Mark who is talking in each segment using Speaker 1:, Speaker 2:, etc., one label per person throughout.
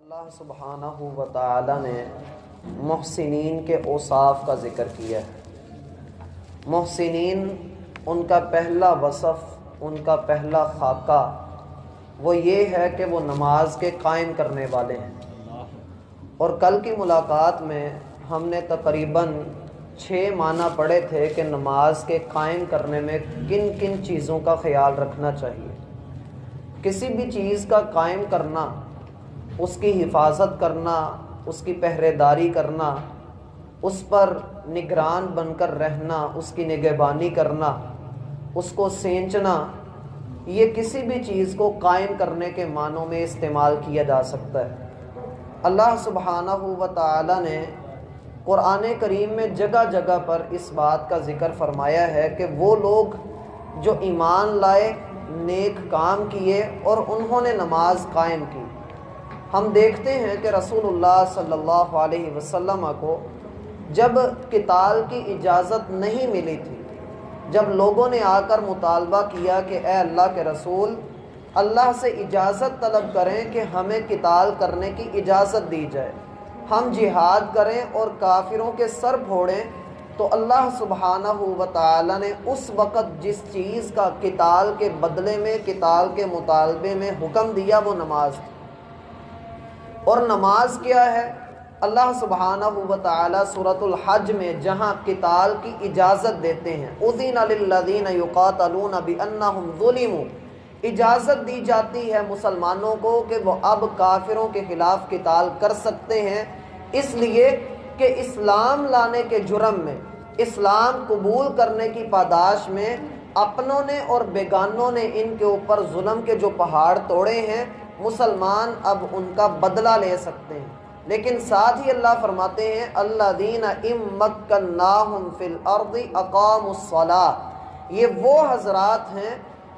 Speaker 1: اللہ سبحانہ و تعالی نے محسنین کے اوصاف کا ذکر کیا ہے۔ محسنین، ان کا پہلا وصف، ان کا پہلا خاکہ وہ یہ ہے کہ وہ نماز کے قائم کرنے والے ہیں۔ اور کل کی ملاقات میں ہم نے تقریباً 6 معنی پڑھے تھے کہ نماز کے قائم کرنے میں کن کن چیزوں کا خیال رکھنا چاہیے۔ کسی بھی چیز کا قائم کرنا، اس کی حفاظت کرنا، اس کی پہرے داری کرنا، اس پر نگران بن کر رہنا، اس کی نگہبانی کرنا، اس کو سینچنا، یہ کسی بھی چیز کو قائم کرنے کے معنوں میں استعمال کیا جا سکتا ہے۔ اللہ سبحانہ و تعالی نے قرآن کریم میں جگہ جگہ پر اس بات کا ذکر فرمایا ہے کہ وہ لوگ جو ایمان لائے، نیک کام کیے اور انہوں نے نماز قائم کی۔ ہم دیکھتے ہیں کہ رسول اللہ صلی اللہ علیہ وسلم کو جب قتال کی اجازت نہیں ملی تھی، جب لوگوں نے آ کر مطالبہ کیا کہ اے اللہ کے رسول، اللہ سے اجازت طلب کریں کہ ہمیں قتال کرنے کی اجازت دی جائے، ہم جہاد کریں اور کافروں کے سر پھوڑیں، تو اللہ سبحانہ و تعالی نے اس وقت جس چیز کا قتال کے بدلے میں، قتال کے مطالبے میں حکم دیا وہ نماز تھی۔ اور نماز کیا ہے؟ اللہ سبحانہ و تعالی سورۃ الحج میں جہاں قتال کی اجازت دیتے ہیں، اذن للذین یقاتلون بانہم ظلموا، اجازت دی جاتی ہے مسلمانوں کو کہ وہ اب کافروں کے خلاف قتال کر سکتے ہیں، اس لیے کہ اسلام لانے کے جرم میں، اسلام قبول کرنے کی پاداش میں اپنوں نے اور بیگانوں نے ان کے اوپر ظلم کے جو پہاڑ توڑے ہیں، مسلمان اب ان کا بدلہ لے سکتے ہیں۔ لیکن ساتھ ہی اللہ فرماتے ہیں الذین ان مکناہم فی الارض اقاموا الصلاۃ، یہ وہ حضرات ہیں،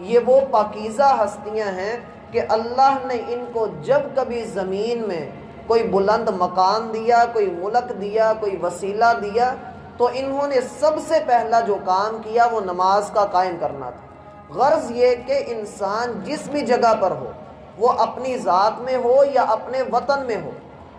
Speaker 1: یہ وہ پاکیزہ ہستیاں ہیں کہ اللہ نے ان کو جب کبھی زمین میں کوئی بلند مکان دیا، کوئی ملک دیا، کوئی وسیلہ دیا، تو انہوں نے سب سے پہلا جو کام کیا وہ نماز کا قائم کرنا تھا۔ غرض یہ کہ انسان جس بھی جگہ پر ہو، وہ اپنی ذات میں ہو یا اپنے وطن میں ہو،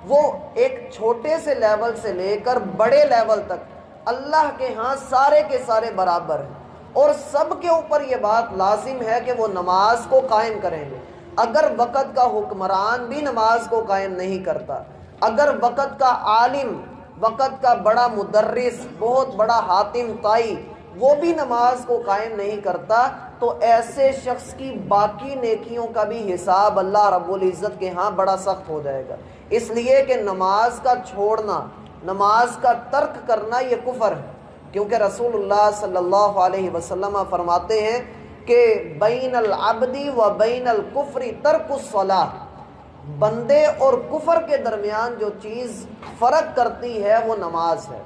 Speaker 1: وہ ایک چھوٹے سے لیول سے لے کر بڑے لیول تک اللہ کے ہاں سارے کے سارے برابر ہیں، اور سب کے اوپر یہ بات لازم ہے کہ وہ نماز کو قائم کریں گے۔ اگر وقت کا حکمران بھی نماز کو قائم نہیں کرتا، اگر وقت کا عالم، وقت کا بڑا مدرس، بہت بڑا حاتم طائی، وہ بھی نماز کو قائم نہیں کرتا، تو ایسے شخص کی باقی نیکیوں کا بھی حساب اللہ رب العزت کے ہاں بڑا سخت ہو جائے گا۔ اس لیے کہ نماز کا چھوڑنا، نماز کا ترک کرنا یہ کفر ہے، کیونکہ رسول اللہ صلی اللہ علیہ وسلم فرماتے ہیں کہ بین العبد و بین الکفر ترک الصلاۃ، بندے اور کفر کے درمیان جو چیز فرق کرتی ہے وہ نماز ہے۔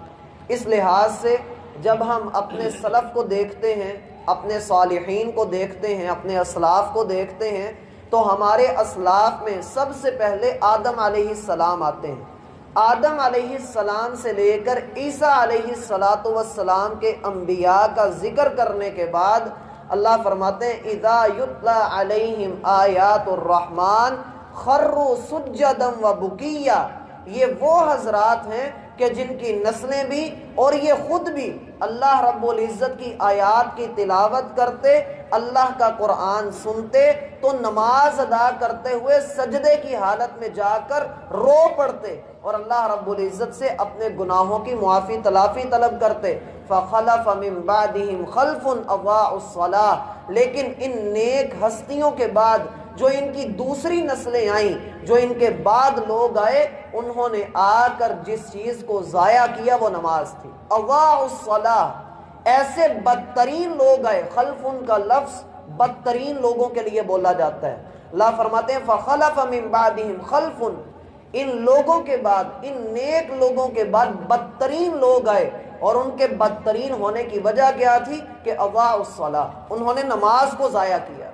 Speaker 1: اس لحاظ سے جب ہم اپنے سلف کو دیکھتے ہیں، اپنے صالحین کو دیکھتے ہیں، اپنے اسلاف کو دیکھتے ہیں، تو ہمارے اسلاف میں سب سے پہلے آدم علیہ السلام آتے ہیں۔ آدم علیہ السلام سے لے کر عیسیٰ علیہ السلام کے انبیاء کا ذکر کرنے کے بعد اللہ فرماتے ہیں اذا یتلی علیہم آیات الرحمن خروا سجدا وبکیا، یہ وہ حضرات ہیں کہ جن کی نسلیں بھی اور یہ خود بھی اللہ رب العزت کی آیات کی تلاوت کرتے، اللہ کا قرآن سنتے تو نماز ادا کرتے ہوئے سجدے کی حالت میں جا کر رو پڑتے اور اللہ رب العزت سے اپنے گناہوں کی معافی تلافی طلب کرتے۔ فخلف من بعدہم خلف اضاعوا الصلاۃ، لیکن ان نیک ہستیوں کے بعد جو ان کی دوسری نسلیں آئیں، جو ان کے بعد لوگ آئے، انہوں نے آ کر جس چیز کو ضائع کیا وہ نماز تھی۔ اضاعوا الصلاۃ، ایسے بدترین لوگ آئے، خلف ان کا لفظ بدترین لوگوں کے لیے بولا جاتا ہے۔ اللہ فرماتے ہیں فخلف من بعدہم خلف، ان لوگوں کے بعد، ان نیک لوگوں کے بعد بدترین لوگ آئے، اور ان کے بدترین ہونے کی وجہ کیا تھی کہ اضاعوا الصلاۃ، انہوں نے نماز کو ضائع کیا۔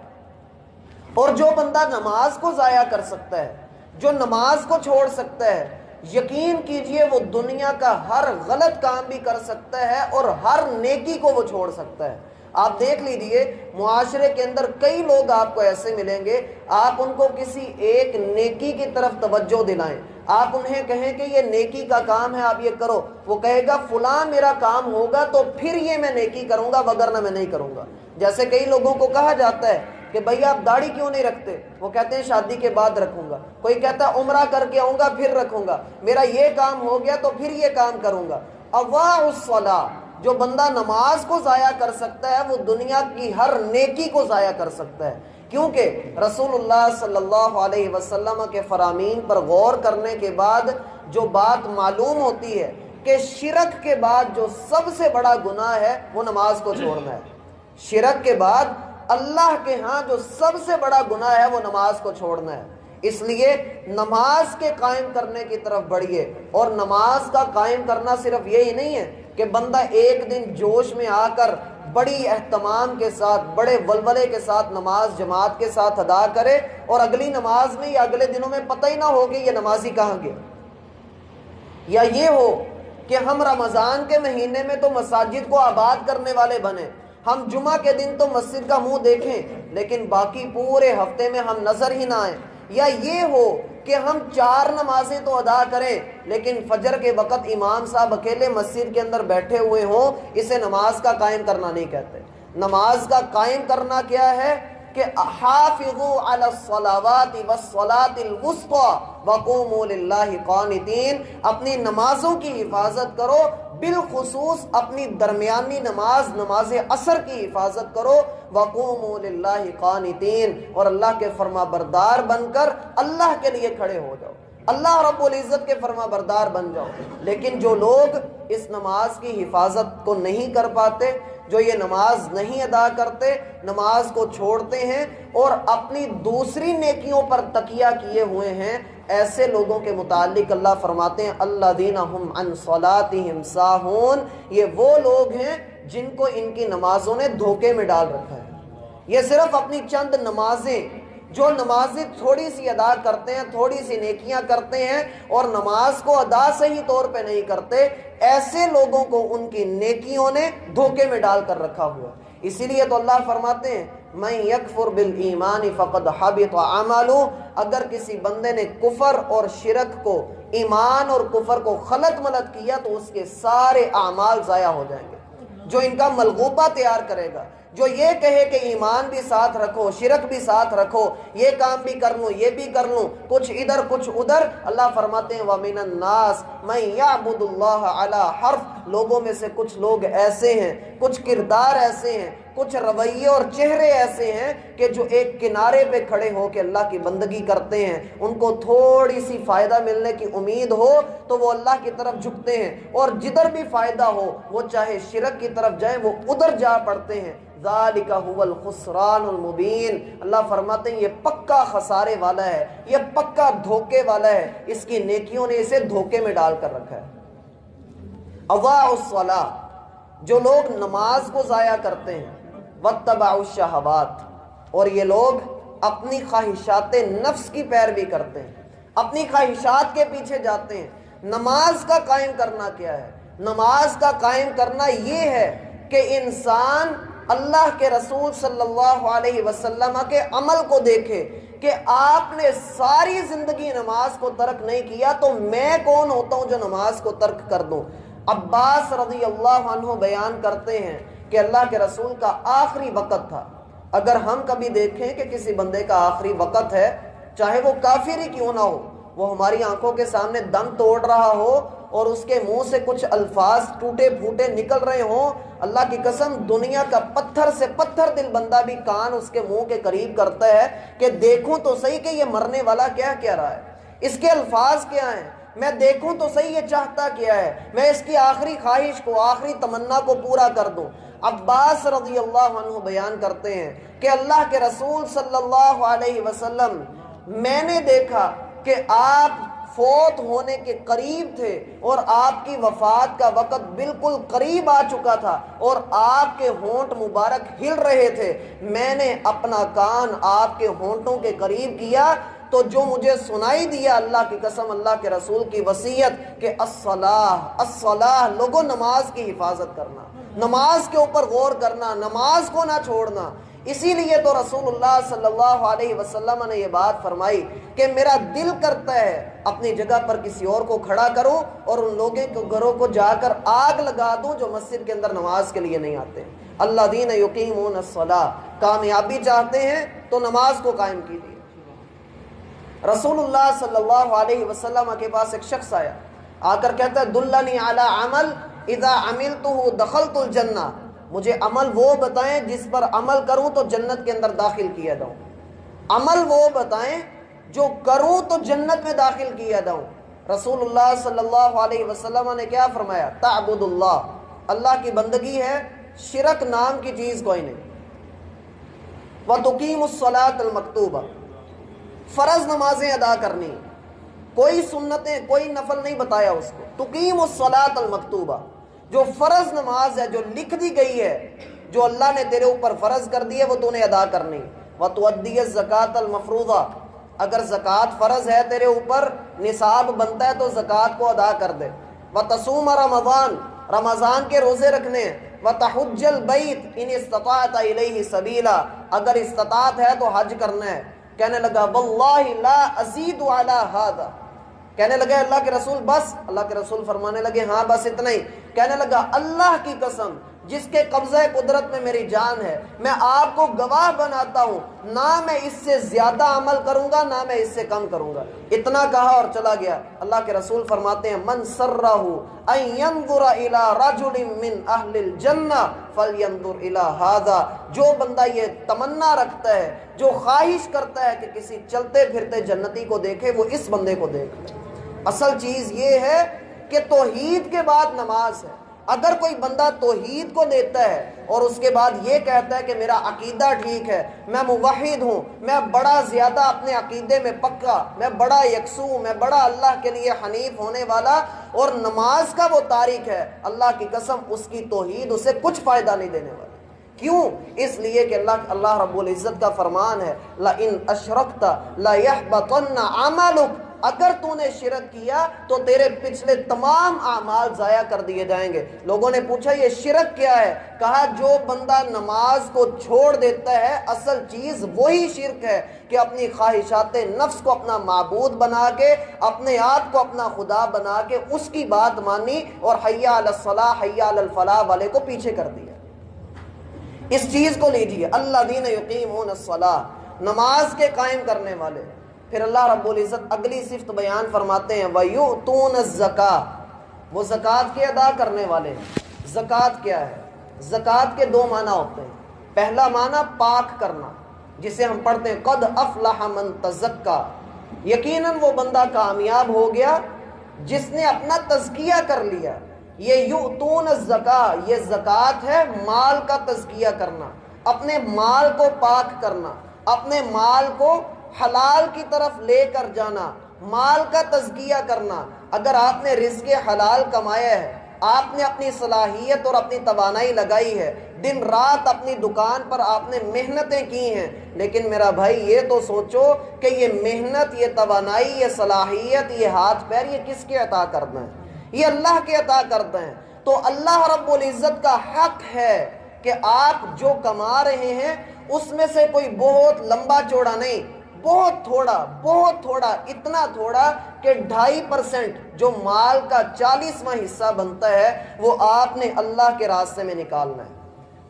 Speaker 1: اور جو بندہ نماز کو ضائع کر سکتا ہے، جو نماز کو چھوڑ سکتا ہے، یقین کیجئے وہ دنیا کا ہر غلط کام بھی کر سکتا ہے اور ہر نیکی کو وہ چھوڑ سکتا ہے۔ آپ دیکھ لیجئے معاشرے کے اندر کئی لوگ آپ کو ایسے ملیں گے، آپ ان کو کسی ایک نیکی کی طرف توجہ دلائیں، آپ انہیں کہیں کہ یہ نیکی کا کام ہے آپ یہ کرو، وہ کہے گا فلاں میرا کام ہوگا تو پھر یہ میں نیکی کروں گا وگرنہ میں نہیں کروں گا۔ جیسے کئی لوگوں کو کہا جاتا ہے کہ بھئی آپ داڑھی کیوں نہیں رکھتے، وہ کہتے ہیں شادی کے بعد رکھوں گا، کوئی کہتا ہے عمرہ کر کے آؤں گا پھر رکھوں گا، میرا یہ کام ہو گیا تو پھر یہ کام کروں گا۔ اضاعوا الصلاۃ، جو بندہ نماز کو ضائع کر سکتا ہے وہ دنیا کی ہر نیکی کو ضائع کر سکتا ہے، کیونکہ رسول اللہ صلی اللہ علیہ وسلم کے فرامین پر غور کرنے کے بعد جو بات معلوم ہوتی ہے کہ شرک کے بعد جو سب سے بڑا گناہ ہے وہ نماز کو چھوڑنا ہے۔ شرک کے بعد اللہ کے ہاں جو سب سے بڑا گناہ ہے وہ نماز کو چھوڑنا ہے۔ اس لیے نماز کے قائم کرنے کی طرف بڑھیے، اور نماز کا قائم کرنا صرف یہی نہیں ہے کہ بندہ ایک دن جوش میں آ کر بڑی اہتمام کے ساتھ بڑے ولولے کے ساتھ نماز جماعت کے ساتھ ادا کرے اور اگلی نماز میں یا اگلے دنوں میں پتہ ہی نہ ہو کہ یہ نمازی کہاں گیا، یا یہ ہو کہ ہم رمضان کے مہینے میں تو مساجد کو آباد کرنے والے بنے، ہم جمعہ کے دن تو مسجد کا منہ دیکھیں لیکن باقی پورے ہفتے میں ہم نظر ہی نہ آئیں، یا یہ ہو کہ ہم 4 نمازیں تو ادا کریں لیکن فجر کے وقت امام صاحب اکیلے مسجد کے اندر بیٹھے ہوئے ہوں، اسے نماز کا قائم کرنا نہیں کہتے۔ نماز کا قائم کرنا کیا ہے کہ حافظوا علی الصلوات والصلاۃ الوسطی وقوموا للہ قانتین، اپنی نمازوں کی حفاظت کرو، بالخصوص اپنی درمیانی نماز نماز عصر کی حفاظت کرو، وقوموا للہ قانتین، اور اللہ کے فرما بردار بن کر اللہ کے لیے کھڑے ہو جاؤ، اللہ رب العزت کے فرما بردار بن جاؤ۔ لیکن جو لوگ اس نماز کی حفاظت کو نہیں کر پاتے، جو یہ نماز نہیں ادا کرتے، نماز کو چھوڑتے ہیں اور اپنی دوسری نیکیوں پر تکیہ کیے ہوئے ہیں، ایسے لوگوں کے متعلق اللہ فرماتے ہیں الذین ھم عن صلاتہم ساہون، یہ وہ لوگ ہیں جن کو ان کی نمازوں نے دھوکے میں ڈال رکھا ہے۔ یہ صرف اپنی چند نمازیں، جو نمازیں تھوڑی سی ادا کرتے ہیں، تھوڑی سی نیکیاں کرتے ہیں اور نماز کو ادا صحیح طور پہ نہیں کرتے، ایسے لوگوں کو ان کی نیکیوں نے دھوکے میں ڈال کر رکھا ہوا۔ اسی لیے تو اللہ فرماتے ہیں من یکفر بالایمان فقد حبط عملہ، اگر کسی بندے نے کفر اور شرک کو، ایمان اور کفر کو خلط ملط کیا تو اس کے سارے اعمال ضائع ہو جائیں گے۔ جو ان کا ملغوبہ تیار کرے گا، جو یہ کہے کہ ایمان بھی ساتھ رکھو شرک بھی ساتھ رکھو، یہ کام بھی کر لوں یہ بھی کر لوں، کچھ ادھر کچھ ادھر، اللہ فرماتے ہیں وَمِنَ النَّاسِ مَن يَعْبُدُ اللَّهَ عَلَى حَرْفٍ، لوگوں میں سے کچھ لوگ ایسے ہیں، کچھ کردار ایسے ہیں، کچھ رویے اور چہرے ایسے ہیں کہ جو ایک کنارے پہ کھڑے ہو کے اللہ کی بندگی کرتے ہیں، ان کو تھوڑی سی فائدہ ملنے کی امید ہو تو وہ اللہ کی طرف جھکتے ہیں، اور جدھر بھی فائدہ ہو وہ چاہے شرک کی طرف جائیں وہ ادھر جا پڑتے ہیں۔ ذالک هو الخسران المبین، اللہ فرماتے ہیں یہ پکا خسارے والا ہے، یہ پکا دھوکے والا ہے، اس کی نیکیوں نے اسے دھوکے میں ڈال کر رکھا ہے۔ اضاعوا الصلاۃ، جو لوگ نماز کو ضائع کرتے ہیں، واتبعوا الشہوات، اور یہ لوگ اپنی خواہشات نفس کی پیروی کرتے ہیں، اپنی خواہشات کے پیچھے جاتے ہیں۔ نماز کا قائم کرنا کیا ہے؟ نماز کا قائم کرنا یہ ہے کہ انسان اللہ کے رسول صلی اللہ علیہ وسلم کے عمل کو دیکھے کہ آپ نے ساری زندگی نماز کو ترک نہیں کیا تو میں کون ہوتا ہوں جو نماز کو ترک کر دوں۔ عباس رضی اللہ عنہ بیان کرتے ہیں کہ اللہ کے رسول کا آخری وقت تھا۔ اگر ہم کبھی دیکھیں کہ کسی بندے کا آخری وقت ہے، چاہے وہ کافر ہی کیوں نہ ہو، وہ ہماری آنکھوں کے سامنے دم توڑ رہا ہو اور اس کے منہ سے کچھ الفاظ ٹوٹے پھوٹے نکل رہے ہوں، اللہ کی قسم دنیا کا پتھر سے پتھر دل بندہ بھی کان اس کے منہ کے قریب کرتا ہے کہ دیکھوں تو صحیح کہ یہ مرنے والا کیا کہہ رہا ہے، اس کے الفاظ کیا ہیں، میں دیکھوں تو صحیح یہ چاہتا کیا ہے، میں اس کی آخری خواہش کو، آخری تمنا کو پورا کر دوں۔ عباس رضی اللہ عنہ بیان کرتے ہیں کہ اللہ کے رسول صلی اللہ علیہ وسلم، میں نے دیکھا کہ آپ فوت ہونے کے قریب تھے اور آپ کی وفات کا وقت بالکل قریب آ چکا تھا اور آپ کے ہونٹ مبارک ہل رہے تھے، میں نے اپنا کان آپ کے ہونٹوں کے قریب کیا تو جو مجھے سنائی دیا اللہ کی قسم اللہ کے رسول کی وصیت کہ الصلاح لوگوں نماز کی حفاظت کرنا، نماز کے اوپر غور کرنا، نماز کو نہ چھوڑنا۔ اسی لیے تو رسول اللہ صلی اللہ علیہ وسلم نے یہ بات فرمائی کہ میرا دل کرتا ہے اپنی جگہ پر کسی اور کو کھڑا کروں اور ان لوگوں کے گھروں کو جا کر آگ لگا دوں جو مسجد کے اندر نماز کے لیے نہیں آتے۔ الذین یقیمون الصلاۃ، کامیابی چاہتے ہیں تو نماز کو قائم کیجیے۔ رسول اللہ صلی اللہ علیہ وسلم کے پاس ایک شخص آیا، آ کر کہتا ہے دلنی علی عمل اذا عملتہ دخلت الجنہ، مجھے عمل وہ بتائیں جس پر عمل کروں تو جنت کے اندر داخل کیا جاؤں، عمل وہ بتائیں جو کروں تو جنت میں داخل کیا جاؤں۔ رسول اللہ صلی اللہ علیہ وسلم نے کیا فرمایا؟ تعبد اللہ، اللہ کی بندگی ہے، شرک نام کی چیز کوئی نہیں۔ وَتُقِيمُ الصَّلَاةَ الْمَكْتُوبَةَ، فرض نمازیں ادا کرنی، کوئی سنتیں کوئی نفل نہیں بتایا اس کو۔ تقیم الصلاۃ المکتوبہ، جو فرض نماز ہے جو لکھ دی گئی ہے، جو اللہ نے تیرے اوپر فرض کر دی ہے وہ تو نے ادا کرنی۔ وتؤدی الزکاۃ المفروضہ، اگر زکوٰۃ فرض ہے تیرے اوپر، نصاب بنتا ہے تو زکوٰۃ کو ادا کر دے۔ وتصوم رمضان، رمضان کے روزے رکھنے۔ وتحج البیت ان استطاعت الیہ سبیلا، اگر استطاعت ہے تو حج کرنا ہے۔ کہنے لگا واللہ لا ازید علی ھذا، کہنے لگا اللہ کے رسول بس؟ اللہ کے رسول فرمانے لگے ہاں بس اتنا ہی۔ کہنے لگا اللہ کی قسم جس کے قبضہ قدرت میں میری جان ہے، میں آپ کو گواہ بناتا ہوں، نہ میں اس سے زیادہ عمل کروں گا نہ میں اس سے کم کروں گا۔ اتنا کہا اور چلا گیا۔ اللہ کے رسول فرماتے ہیں من سرہ ان ینظر الی رجل من اہل الجنہ فلینظر الی ھذا، جو بندہ یہ تمنا رکھتا ہے، جو خواہش کرتا ہے کہ کسی چلتے پھرتے جنتی کو دیکھے، وہ اس بندے کو دیکھ لے۔ اصل چیز یہ ہے کہ توحید کے بعد نماز ہے۔ اگر کوئی بندہ توحید کو دیتا ہے اور اس کے بعد یہ کہتا ہے کہ میرا عقیدہ ٹھیک ہے، میں موحد ہوں، میں بڑا زیادہ اپنے عقیدے میں پکا، میں بڑا یکسو، میں بڑا اللہ کے لیے حنیف ہونے والا، اور نماز کا وہ تارک ہے، اللہ کی قسم اس کی توحید اسے کچھ فائدہ نہیں دینے والی۔ کیوں؟ اس لیے کہ اللہ رب العزت کا فرمان ہے لَإِنْ أَشْرَكْتَ لَيَحْبَطَنَّ عَمَلُكَ، اگر تو نے شرک کیا تو تیرے پچھلے تمام اعمال ضائع کر دیے جائیں گے۔ لوگوں نے پوچھا یہ شرک کیا ہے؟ کہا جو بندہ نماز کو چھوڑ دیتا ہے، اصل چیز وہی شرک ہے کہ اپنی خواہشات نفس کو اپنا معبود بنا کے، اپنے آپ کو اپنا خدا بنا کے اس کی بات مانی اور حی علی الصلاح حی علی الفلاح والے کو پیچھے کر دیا۔ اس چیز کو لیجئے، الذین یقیمون الصلاۃ، نماز کے قائم کرنے والے۔ پھر اللہ رب العزت اگلی صفت بیان فرماتے ہیں وَيُؤْتُونَ الزَّكَاةَ، وہ زکوٰۃ کے ادا کرنے والے ہیں۔ زکوٰۃ کیا ہے؟ زکوٰۃ کے دو معنی ہوتے ہیں۔ پہلا معنی پاک کرنا، جسے ہم پڑھتے ہیں قد افلح من تزکا، یقیناً وہ بندہ کامیاب ہو گیا جس نے اپنا تزکیہ کر لیا۔ یہ یؤتون الزکاۃ، یہ زکوٰۃ ہے مال کا تزکیہ کرنا، اپنے مال کو پاک کرنا، اپنے مال کو حلال کی طرف لے کر جانا، مال کا تزکیہ کرنا۔ اگر آپ نے رزق حلال کمایا ہے، آپ نے اپنی صلاحیت اور اپنی توانائی لگائی ہے، دن رات اپنی دکان پر آپ نے محنتیں کی ہیں، لیکن میرا بھائی یہ تو سوچو کہ یہ محنت، یہ توانائی، یہ صلاحیت، یہ ہاتھ پیر، یہ کس کے عطا کرنا ہے؟ یہ اللہ کے عطا کرتے ہیں۔ تو اللہ رب العزت کا حق ہے کہ آپ جو کما رہے ہیں اس میں سے کوئی بہت لمبا چوڑا نہیں، بہت تھوڑا، اتنا تھوڑا کہ 2.5% جو مال کا 40واں حصہ بنتا ہے وہ آپ نے اللہ کے راستے میں نکالنا ہے۔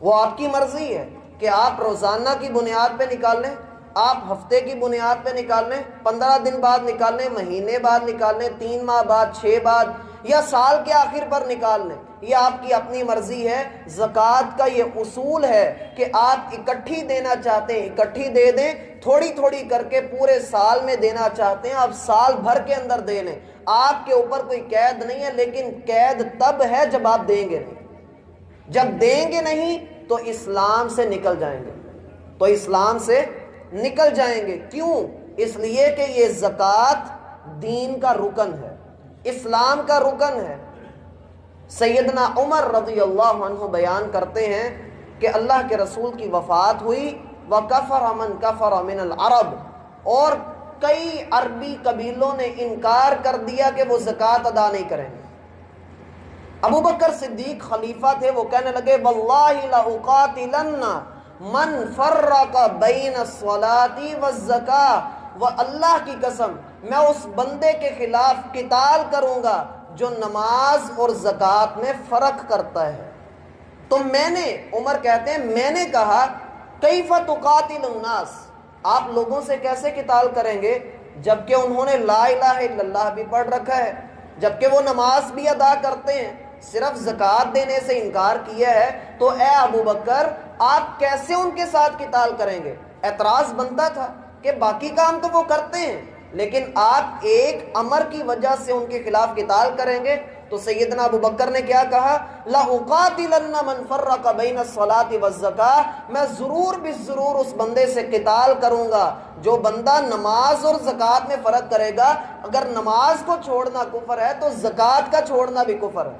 Speaker 1: وہ آپ کی مرضی ہے کہ آپ روزانہ کی بنیاد پہ نکال لیں، آپ ہفتے کی بنیاد پہ نکال لیں، 15 دن بعد نکال لیں، مہینے بعد نکال لیں، 3 ماہ بعد، 6 بعد، یا سال کے آخر پر نکال لیں، یہ آپ کی اپنی مرضی ہے۔ زکوٰۃ کا یہ اصول ہے کہ آپ اکٹھی دینا چاہتے ہیں اکٹھی دے دیں، تھوڑی تھوڑی کر کے پورے سال میں دینا چاہتے ہیں آپ سال بھر کے اندر دے لیں۔ آپ کے اوپر کوئی قید نہیں ہے، لیکن قید تب ہے جب آپ دیں گے نہیں۔ جب دیں گے نہیں تو اسلام سے نکل جائیں گے، تو اسلام سے نکل جائیں گے۔ کیوں؟ اس لیے کہ یہ زکوٰۃ دین کا رکن ہے، اسلام کا رکن ہے۔ سیدنا عمر رضی اللہ عنہ بیان کرتے ہیں کہ اللہ کے رسول کی وفات ہوئی وَكَفَرَ مَنْ كَفَرَ مِنَ الْعَرَبِ، اور کئی عربی قبیلوں نے انکار کر دیا کہ وہ زکوٰۃ ادا نہیں کریں گے۔ ابو بکر صدیق خلیفہ تھے، وہ کہنے لگے واللہ لأقاتلن من فرق بین الصلاۃ والزکاۃ، وہ اللہ کی قسم میں اس بندے کے خلاف قتال کروں گا جو نماز اور زکوٰۃ میں فرق کرتا ہے۔ تو میں نے، عمر کہتے ہیں میں نے کہا کیف تقاتل الناس، آپ لوگوں سے کیسے قتال کریں گے جبکہ انہوں نے لا الہ الا اللہ بھی پڑھ رکھا ہے، جبکہ وہ نماز بھی ادا کرتے ہیں، صرف زکوٰۃ دینے سے انکار کیا ہے، تو اے ابو بکر آپ کیسے ان کے ساتھ قتال کریں گے؟ اعتراض بنتا تھا کہ باقی کام تو وہ کرتے ہیں لیکن آپ ایک امر کی وجہ سے ان کے خلاف قتال کریں گے۔ تو سیدنا ابو بکر نے کیا کہا لأقاتلن من فرق بین الصلاۃ والزکاۃ، میں ضرور بالضرور اس بندے سے قتال کروں گا جو بندہ نماز اور زکوٰۃ میں فرق کرے گا۔ اگر نماز کو چھوڑنا کفر ہے تو زکوٰۃ کا چھوڑنا بھی کفر ہے۔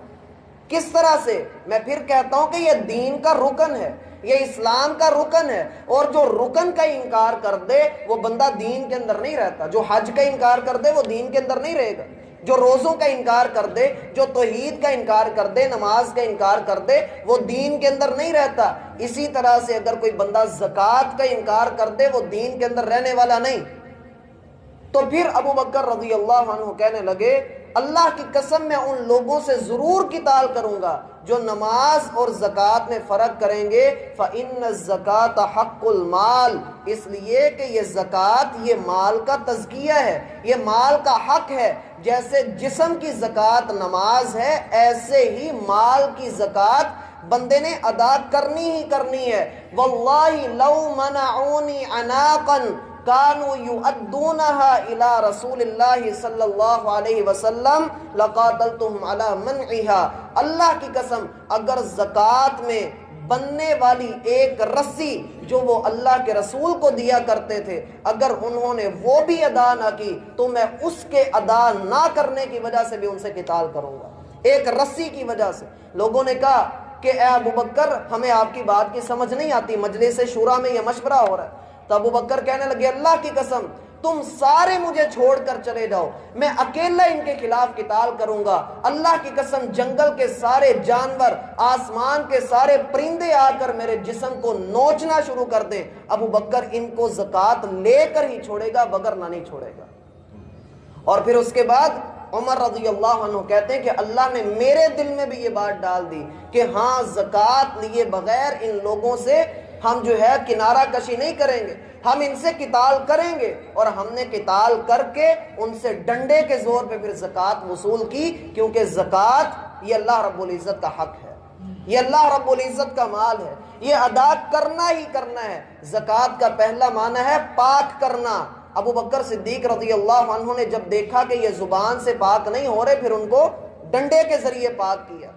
Speaker 1: کس طرح سے؟ میں پھر کہتا ہوں کہ یہ دین کا رکن ہے، یہ اسلام کا رکن ہے، اور جو رکن کا انکار کر دے وہ بندہ دین کے اندر نہیں رہتا۔ جو حج کا انکار کر دے وہ دین کے اندر نہیں رہے گا، جو روزوں کا انکار کر دے، جو توحید کا انکار کر دے، نماز کا انکار کر دے، وہ دین کے اندر نہیں رہتا۔ اسی طرح سے اگر کوئی بندہ زکوٰۃ کا انکار کر دے وہ دین کے اندر رہنے والا نہیں۔ تو پھر ابو بکر رضی اللہ عنہ کہنے لگے اللہ کی قسم میں ان لوگوں سے ضرور قتال کروں گا جو نماز اور زکوٰۃ میں فرق کریں گے۔ فإن الزکاۃ حق المال، اس لیے کہ یہ زکوٰۃ یہ مال کا تزکیہ ہے، یہ مال کا حق ہے۔ جیسے جسم کی زکوٰۃ نماز ہے، ایسے ہی مال کی زکوٰۃ بندے نے ادا کرنی ہی کرنی ہے۔ واللہ لو منعونی عناقا کانوا یؤدونها الی رسول اللہ صلی اللہ علیہ وسلم لقاتلتهم علی منعها، اللہ کی قسم اگر زکوٰۃ میں بننے والی ایک رسی جو وہ اللہ کے رسول کو دیا کرتے تھے اگر انہوں نے وہ بھی ادا نہ کی تو میں اس کے ادا نہ کرنے کی وجہ سے بھی ان سے قتال کروں گا، ایک رسی کی وجہ سے۔ لوگوں نے کہا کہ اے ابو بکر ہمیں آپ کی بات کی سمجھ نہیں آتی، مجلس شورا میں یہ مشورہ ہو رہا ہے۔ تو ابو بکر کہنے لگے اللہ کی قسم تم سارے مجھے چھوڑ کر چلے جاؤ، میں اکیلا ان کے خلاف قتال کروں گا۔ اللہ کی قسم جنگل کے سارے جانور، آسمان کے سارے پرندے آ کر میرے جسم کو نوچنا شروع کر دیں، ابو بکر ان کو زکوٰۃ لے کر ہی چھوڑے گا، وگرنہ نہیں چھوڑے گا۔ اور پھر اس کے بعد عمر رضی اللہ عنہ کہتے ہیں کہ اللہ نے میرے دل میں بھی یہ بات ڈال دی کہ ہاں زکوٰۃ لیے بغیر ان لوگوں سے ہم جو ہے کنارہ کشی نہیں کریں گے، ہم ان سے قتال کریں گے۔ اور ہم نے قتال کر کے ان سے ڈنڈے کے زور پہ پھر زکوٰۃ وصول کی، کیونکہ زکوٰۃ یہ اللہ رب العزت کا حق ہے، یہ اللہ رب العزت کا مال ہے، یہ ادا کرنا ہی کرنا ہے۔ زکوٰۃ کا پہلا معنی ہے پاک کرنا۔ ابو بکر صدیق رضی اللہ عنہ نے جب دیکھا کہ یہ زبان سے پاک نہیں ہو رہے پھر ان کو ڈنڈے کے ذریعے پاک کیا۔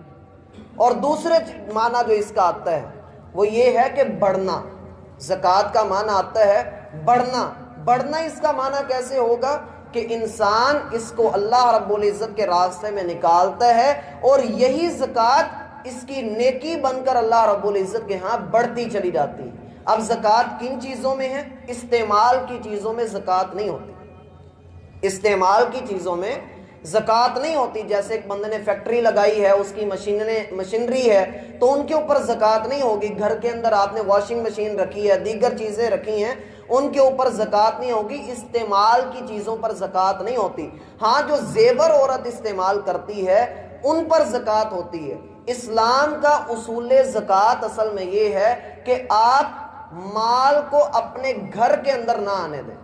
Speaker 1: اور دوسرے معنی جو اس کا آتا ہے وہ یہ ہے کہ بڑھنا۔ زکوٰۃ کا معنی آتا ہے بڑھنا۔ بڑھنا اس کا معنی کیسے ہوگا کہ انسان اس کو اللہ رب العزت کے راستے میں نکالتا ہے اور یہی زکوٰۃ اس کی نیکی بن کر اللہ رب العزت کے ہاں بڑھتی چلی جاتی ہے۔ اب زکوٰۃ کن چیزوں میں ہے؟ استعمال کی چیزوں میں زکوٰۃ نہیں ہوتی، استعمال کی چیزوں میں زکوٰۃ نہیں ہوتی۔ جیسے ایک بندے نے فیکٹری لگائی ہے، اس کی مشینری ہے تو ان کے اوپر زکوٰۃ نہیں ہوگی۔ گھر کے اندر آپ نے واشنگ مشین رکھی ہے، دیگر چیزیں رکھی ہیں، ان کے اوپر زکوٰۃ نہیں ہوگی۔ استعمال کی چیزوں پر زکوٰۃ نہیں ہوتی۔ ہاں جو زیور عورت استعمال کرتی ہے ان پر زکوٰۃ ہوتی ہے۔ اسلام کا اصول زکوٰۃ اصل میں یہ ہے کہ آپ مال کو اپنے گھر کے اندر نہ آنے دیں،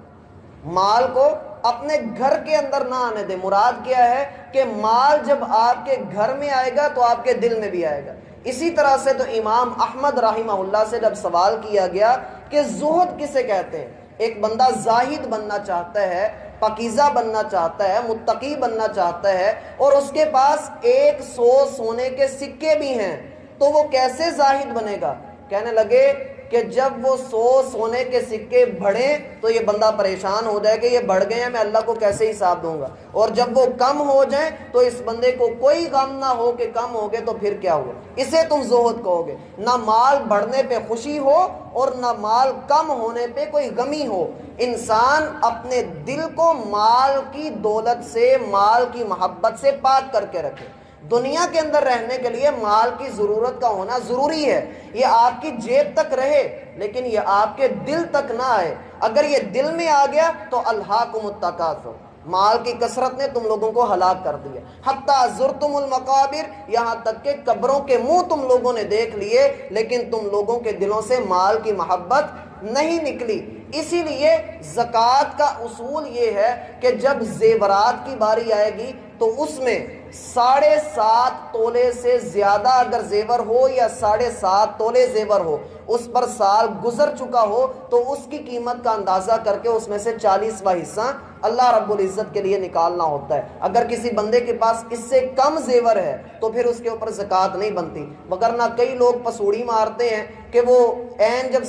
Speaker 1: مال کو اپنے گھر کے اندر نہ آنے دیں۔ مراد کیا ہے کہ مال جب آپ کے گھر میں آئے گا تو آپ کے دل میں بھی آئے گا۔ اسی طرح سے تو امام احمد رحمہ اللہ سے جب سوال کیا گیا کہ زہد کسے کہتے ہیں، ایک بندہ زاہد بننا چاہتا ہے، پاکیزہ بننا چاہتا ہے، متقی بننا چاہتا ہے اور اس کے پاس 100 سونے کے سکے بھی ہیں تو وہ کیسے زاہد بنے گا؟ کہنے لگے کہ جب وہ 100 سونے کے سکے بڑھیں تو یہ بندہ پریشان ہو جائے کہ یہ بڑھ گئے ہیں، میں اللہ کو کیسے حساب دوں گا، اور جب وہ کم ہو جائیں تو اس بندے کو کوئی غم نہ ہو کہ کم ہو گئے تو پھر کیا ہوا۔ اسے تم زہد کہو گے۔ نہ مال بڑھنے پہ خوشی ہو اور نہ مال کم ہونے پہ کوئی غمی ہو۔ انسان اپنے دل کو مال کی دولت سے، مال کی محبت سے پاک کر کے رکھے۔ دنیا کے اندر رہنے کے لیے مال کی ضرورت کا ہونا ضروری ہے، یہ آپ کی جیب تک رہے لیکن یہ آپ کے دل تک نہ آئے۔ اگر یہ دل میں آ گیا تو الہاکم التکاثر، مال کی کثرت نے تم لوگوں کو ہلاک کر دیا۔ حتیٰ زرتم المقابر، یہاں تک کہ قبروں کے منہ تم لوگوں نے دیکھ لیے لیکن تم لوگوں کے دلوں سے مال کی محبت نہیں نکلی۔ اسی لیے زکوٰۃ کا اصول یہ ہے کہ جب زیورات کی باری آئے گی تو اس میں 7.5 تولے سے زیادہ اگر زیور ہو یا 7.5 تولے زیور ہو، اس پر سال گزر چکا ہو تو اس کی قیمت کا اندازہ کر کے اس میں سے 40واں حصہ اللہ رب العزت کے لیے نکالنا ہوتا ہے۔ اگر کسی بندے کے پاس اس سے کم زیور ہے تو پھر اس کے اوپر زکوٰۃ نہیں بنتی، وگرنہ کئی لوگ پسوڑی مارتے ہیں کہ وہ عین جب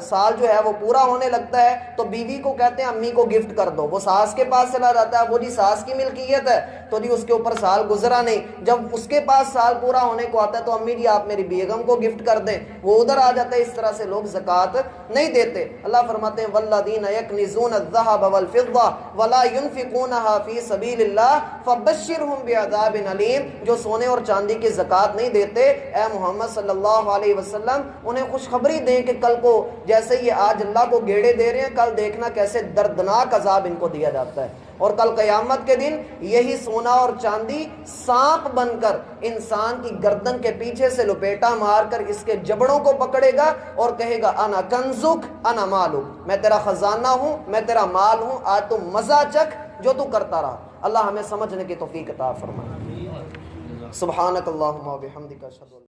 Speaker 1: سال جو ہے وہ پورا ہونے لگتا ہے تو بیوی کو کہتے ہیں امی کو گفٹ کر دو، وہ ساس کے پاس چلا جاتا ہے، وہ جی ساس کی ملکیت ہے تو جی اس کے اوپر سال گزرا نہیں، جب اس کے پاس سال پورا ہونے کو آتا ہے تو امی جی آپ میری بیگم کو گفٹ کر دیں، وہ ادھر آ جاتا ہے۔ اس طرح سے لوگ زکوٰۃ نہیں دیتے۔ اللہ فرماتے ہیں والذین یکنزون الذھب والفضہ ولا ينفقونها فی سبیل اللہ فبشرهم بعذاب علیم، جو سونے اور چاندی کی زکوٰۃ نہیں دیتے، اے محمد صلی اللہ علیہ وسلم انہیں خوشخبری دیں کہ کل کو جیسے یہ آج اللہ کو گیڑے دے رہے ہیں، کل دیکھنا کیسے دردناک عذاب ان کو دیا جاتا ہے، اور کل قیامت کے دن یہی سونا اور چاندی سانپ بن کر انسان کی گردن کے پیچھے سے لپیٹا مار کر اس کے جبڑوں کو پکڑے گا اور کہے گا انا کنزک انا مالک، میں تیرا خزانہ ہوں، میں تیرا مال ہوں، آج تو مزہ چکھ جو تو کرتا رہا۔ اللہ ہمیں سمجھنے کی توفیق عطا فرمائے۔ سبحانک اللہم و بحمدک اشہد